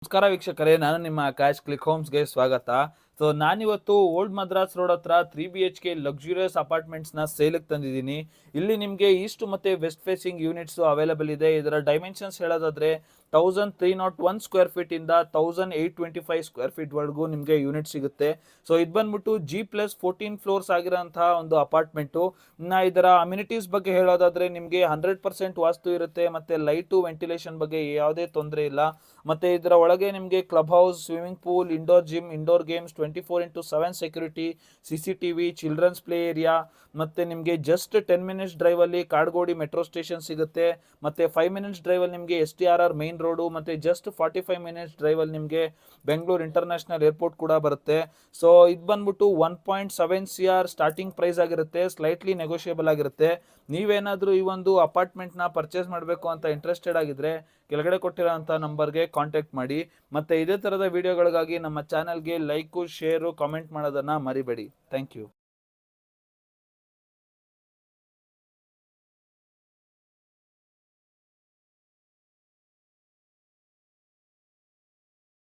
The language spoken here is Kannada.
ನಮಸ್ಕಾರ ವೀಕ್ಷಕರೇ, ನಾನು ನಿಮ್ಮ ಕ್ಯಾಶ್ ಕ್ಲಿಕ್ ಹೋಮ್ಸ್ಗೆ ಸ್ವಾಗತ. ನಾನಿವತ್ತು ಓಲ್ಡ್ ಮದ್ರಾಸ್ ರೋಡ್ ಹತ್ರ 3BHK ಲಕ್ಸುರಿಯಸ್ ಅಪಾರ್ಟ್ಮೆಂಟ್ಸ್ನ ಸೇಲಿಗೆ ತಂದಿದ್ದೀನಿ. ಇಲ್ಲಿ ನಿಮಗೆ ಈಸ್ಟ್ ಮತ್ತು ವೆಸ್ಟ್ ಫೇಸಿಂಗ್ ಯೂನಿಟ್ಸು ಅವೈಲೇಬಲ್ ಇದೆ. ಇದರ ಡೈಮೆನ್ಷನ್ಸ್ ಹೇಳೋದಾದರೆ 1301 ಸ್ಕ್ವೇರ್ ಫೀಟಿಂದ 1825 ಸ್ಕ್ವೇರ್ ಫೀಟ್ವರೆಗೂ ನಿಮಗೆ ಯೂನಿಟ್ ಸಿಗುತ್ತೆ. ಇದು ಬಂದ್ಬಿಟ್ಟು G+14 ಫ್ಲೋರ್ಸ್ ಆಗಿರೋಂತಹ ಒಂದು ಅಪಾರ್ಟ್ಮೆಂಟು. ಇದರ ಅಮ್ಯುನಿಟೀಸ್ ಬಗ್ಗೆ ಹೇಳೋದಾದರೆ ನಿಮಗೆ 100% ವಾಸ್ತು ಇರುತ್ತೆ ಮತ್ತು ಲೈಟು ವೆಂಟಿಲೇಷನ್ ಬಗ್ಗೆ ಯಾವುದೇ ತೊಂದರೆ ಇಲ್ಲ. ಮತ್ತು ಇದರ ಒಳಗೆ ನಿಮಗೆ club house, swimming pool, indoor gym, indoor games, 24x7 security, CCTV, children's play area, ಮತ್ತು ನಿಮಗೆ ಜಸ್ಟ್ 10 ಮಿನಿಟ್ಸ್ ಡ್ರೈವಲ್ಲಿ ಕಾಡ್ಗೋಡಿ ಮೆಟ್ರೋ ಸ್ಟೇಷನ್ ಸಿಗುತ್ತೆ. ಮತ್ತು 5 ಮಿನಿಟ್ಸ್ ಡ್ರೈವಲ್ಲಿ ನಿಮಗೆ STRR ಮೈನ್ ರೋಡು, ಮತ್ತು ಜಸ್ಟ್ 45 ಮಿನಿಟ್ಸ್ ಡ್ರೈವಲ್ಲಿ ನಿಮಗೆ ಬೆಂಗಳೂರು ಇಂಟರ್ನ್ಯಾಷನಲ್ ಏರ್ಪೋರ್ಟ್ ಕೂಡ ಬರುತ್ತೆ. ಇದು ಬಂದ್ಬಿಟ್ಟು 1.7 CR ಸ್ಟಾರ್ಟಿಂಗ್ ಪ್ರೈಸ್ ಆಗಿರುತ್ತೆ, ಸ್ಲೈಟ್ಲಿ ನೆಗೋಷಿಯಬಲ್ ಆಗಿರುತ್ತೆ. ನೀವೇನಾದರೂ ಈ ಒಂದು ಅಪಾರ್ಟ್ಮೆಂಟ್ನ ಪರ್ಚೇಸ್ ಮಾಡಬೇಕು ಅಂತ ಇಂಟ್ರೆಸ್ಟೆಡ್ ಆಗಿದ್ದರೆ ಕೆಳಗಡೆ ಕೊಟ್ಟಿರೋಂಥ ನಂಬರ್ಗೆ ಕಾಂಟ್ಯಾಕ್ಟ್ ಮಾಡಿ. ಮತ್ತು ಇದೇ ಥರದ ವಿಡಿಯೋಗಳಿಗಾಗಿ ನಮ್ಮ ಚಾನಲ್ಗೆ ಲೈಕು, ಶೇರು, ಕಾಮೆಂಟ್ ಮಾಡೋದನ್ನು ಮರಿಬೇಡಿ. Thank you.